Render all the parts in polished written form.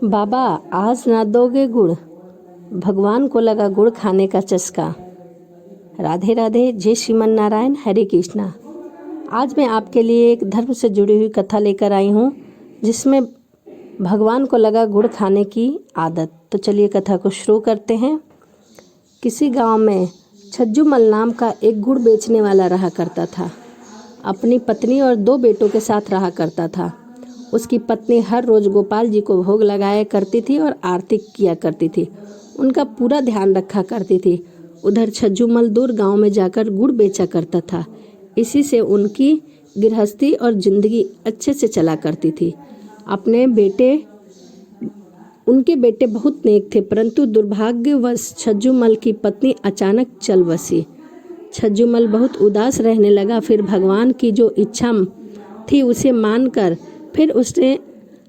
बाबा, आज ना दोगे गुड़? भगवान को लगा गुड़ खाने का चस्का। राधे राधे, जय श्रीमन नारायण, हरे कृष्णा। आज मैं आपके लिए एक धर्म से जुड़ी हुई कथा लेकर आई हूँ जिसमें भगवान को लगा गुड़ खाने की आदत। तो चलिए कथा को शुरू करते हैं। किसी गांव में छज्जूमल नाम का एक गुड़ बेचने वाला रहा करता था। अपनी पत्नी और 2 बेटों के साथ रहा करता था। उसकी पत्नी हर रोज गोपाल जी को भोग लगाया करती थी और आरती किया करती थी। उनका पूरा ध्यान रखा करती थी। उधर छज्जूमल दूर गांव में जाकर गुड़ बेचा करता था। इसी से उनकी गृहस्थी और जिंदगी अच्छे से चला करती थी। उनके बेटे बहुत नेक थे, परंतु दुर्भाग्यवश छज्जूमल की पत्नी अचानक चल बसी। छज्जूमल बहुत उदास रहने लगा। फिर भगवान की जो इच्छा थी उसे मानकर फिर उसने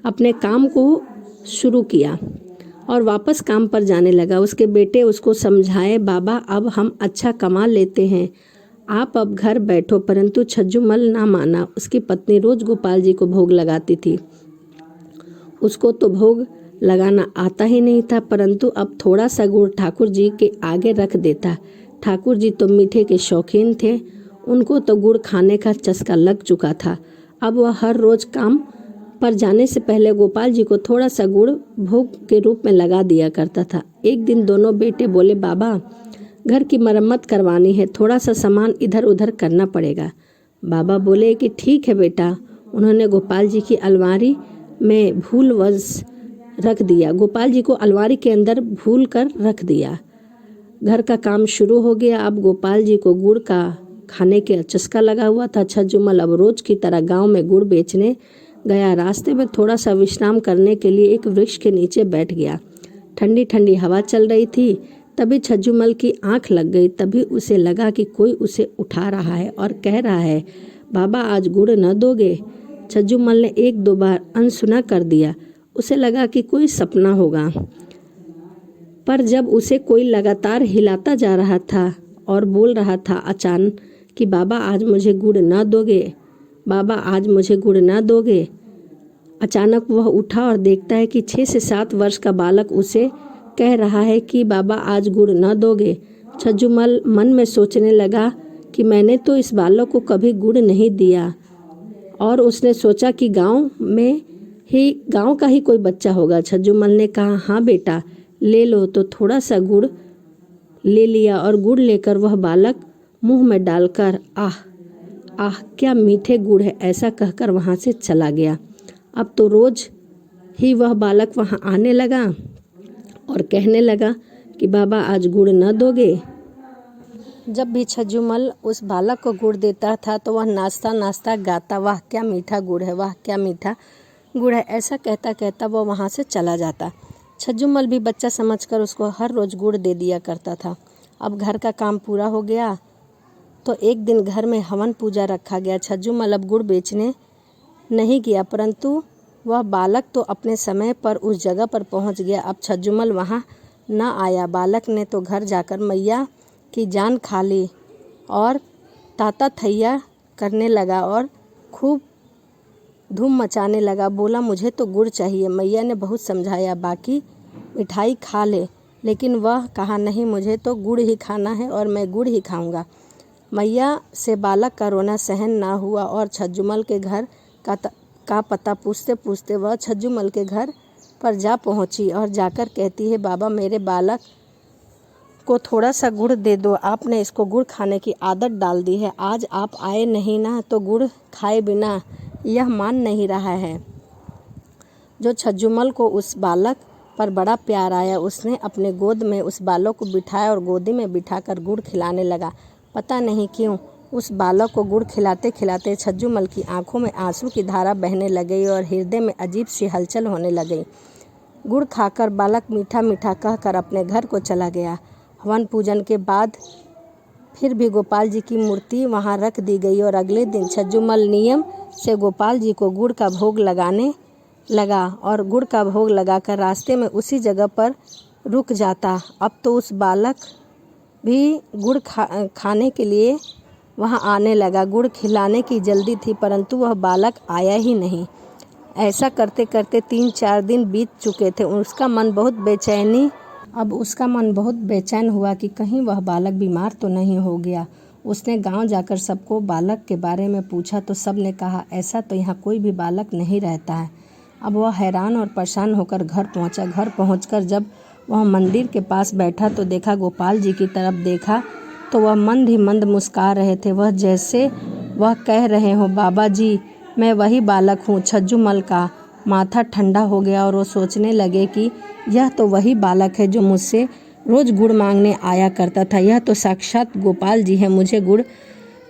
अपने काम को शुरू किया और वापस काम पर जाने लगा। उसके बेटे उसको समझाए, बाबा अब हम अच्छा कमा लेते हैं, आप अब घर बैठो। परंतु छज्जूमल ना माना। उसकी पत्नी रोज गोपाल जी को भोग लगाती थी। उसको तो भोग लगाना आता ही नहीं था, परंतु अब थोड़ा सा गुड़ ठाकुर जी के आगे रख देता। ठाकुर जी तो मीठे के शौकीन थे, उनको तो गुड़ खाने का चस्का लग चुका था। अब वह हर रोज काम पर जाने से पहले गोपाल जी को थोड़ा सा गुड़ भोग के रूप में लगा दिया करता था। एक दिन दोनों बेटे बोले, बाबा घर की मरम्मत करवानी है, थोड़ा सा सामान इधर उधर करना पड़ेगा। बाबा बोले कि ठीक है बेटा। उन्होंने गोपाल जी की अलमारी में भूलवश रख दिया। गोपाल जी को अलमारी के अंदर भूल कर रख दिया। घर का काम शुरू हो गया। अब गोपाल जी को गुड़ का खाने के चस्का लगा हुआ था। छज्जूमल अब रोज की तरह गांव में गुड़ बेचने गया। रास्ते में थोड़ा सा विश्राम करने के लिए एक वृक्ष के नीचे बैठ गया। ठंडी ठंडी हवा चल रही थी। तभी छज्जूमल की आंख लग गई। तभी उसे लगा कि कोई उसे उठा रहा है और कह रहा है, बाबा आज गुड़ न दोगे? छज्जूमल ने 1-2 बार अनसुना कर दिया। उसे लगा कि कोई सपना होगा, पर जब उसे कोई लगातार हिलाता जा रहा था और बोल रहा था अचानक कि बाबा आज मुझे गुड़ ना दोगे, बाबा आज मुझे गुड़ ना दोगे। अचानक वह उठा और देखता है कि 6 से 7 वर्ष का बालक उसे कह रहा है कि बाबा आज गुड़ ना दोगे। छज्जूमल मन में सोचने लगा कि मैंने तो इस बालक को कभी गुड़ नहीं दिया, और उसने सोचा कि गांव का ही कोई बच्चा होगा। छज्जूमल ने कहा, हाँ बेटा ले लो। तो थोड़ा सा गुड़ ले लिया और गुड़ लेकर वह बालक मुंह में डालकर आह आह क्या मीठे गुड़ है, ऐसा कहकर वहाँ से चला गया। अब तो रोज ही वह बालक वहाँ आने लगा और कहने लगा कि बाबा आज गुड़ न दोगे। जब भी छज्जूमल उस बालक को गुड़ देता था तो वह नाचता नाचता गाता, वाह क्या मीठा गुड़ है, वाह क्या मीठा गुड़ है, ऐसा कहता कहता वह वहाँ से चला जाता। छज्जूमल भी बच्चा समझकर उसको हर रोज गुड़ दे दिया करता था। अब घर का काम पूरा हो गया तो एक दिन घर में हवन पूजा रखा गया। छज्जूमल अब गुड़ बेचने नहीं गया, परंतु वह बालक तो अपने समय पर उस जगह पर पहुंच गया। अब छज्जूमल वहां न आया। बालक ने तो घर जाकर मैया की जान खा ली और ताता थैया करने लगा और खूब धूम मचाने लगा। बोला, मुझे तो गुड़ चाहिए। मैया ने बहुत समझाया, बाकी मिठाई खा ले, लेकिन वह कहा, नहीं मुझे तो गुड़ ही खाना है और मैं गुड़ ही खाऊंगा। मैया से बालक का रोना सहन ना हुआ और छज्जूमल के घर का पता पूछते पूछते वह छज्जूमल के घर पर जा पहुंची और जाकर कहती है, बाबा मेरे बालक को थोड़ा सा गुड़ दे दो, आपने इसको गुड़ खाने की आदत डाल दी है। आज आप आए नहीं ना तो गुड़ खाए बिना यह मान नहीं रहा है। जो छज्जूमल को उस बालक पर बड़ा प्यार आया, उसने अपने गोद में उस बालक को बिठाया और गोदी में बिठाकर गुड़ खिलाने लगा। पता नहीं क्यों उस बालक को गुड़ खिलाते खिलाते छज्जूमल की आंखों में आंसू की धारा बहने लगी और हृदय में अजीब सी हलचल होने लगी। गुड़ खाकर बालक मीठा मीठा कहकर अपने घर को चला गया। हवन पूजन के बाद फिर भी गोपाल जी की मूर्ति वहां रख दी गई और अगले दिन छज्जूमल नियम से गोपाल जी को गुड़ का भोग लगाने लगा और गुड़ का भोग लगाकर रास्ते में उसी जगह पर रुक जाता। अब तो उस बालक भी गुड़ खाने के लिए वहां आने लगा। गुड़ खिलाने की जल्दी थी, परंतु वह बालक आया ही नहीं। ऐसा करते करते 3-4 दिन बीत चुके थे। अब उसका मन बहुत बेचैन हुआ कि कहीं वह बालक बीमार तो नहीं हो गया। उसने गांव जाकर सबको बालक के बारे में पूछा तो सब ने कहा ऐसा तो यहाँ कोई भी बालक नहीं रहता है। अब वह हैरान और परेशान होकर घर पहुँचा। घर पहुँचकर जब वह मंदिर के पास बैठा तो देखा, गोपाल जी की तरफ देखा तो वह मंद ही मंद मुस्कुरा रहे थे। वह जैसे वह कह रहे हो, बाबा जी मैं वही बालक हूँ। छज्जूमल का माथा ठंडा हो गया और वो सोचने लगे कि यह तो वही बालक है जो मुझसे रोज़ गुड़ मांगने आया करता था। यह तो साक्षात गोपाल जी हैं, मुझे गुड़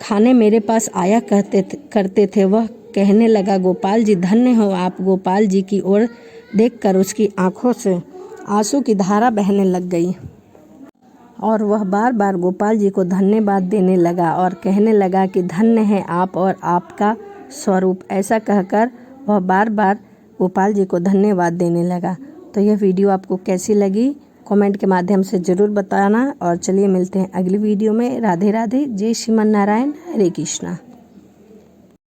खाने मेरे पास आया करते थे। वह कहने लगा, गोपाल जी धन्य हो आप। गोपाल जी की ओर देखकर उसकी आंखों से आंसू की धारा बहने लग गई और वह बार बार गोपाल जी को धन्यवाद देने लगा और कहने लगा कि धन्य है आप और आपका स्वरूप। ऐसा कहकर वह बार बार गोपाल जी को धन्यवाद देने लगा। तो यह वीडियो आपको कैसी लगी कमेंट के माध्यम से ज़रूर बताना। और चलिए मिलते हैं अगली वीडियो में। राधे राधे, जय श्रीमन नारायण, हरे कृष्णा।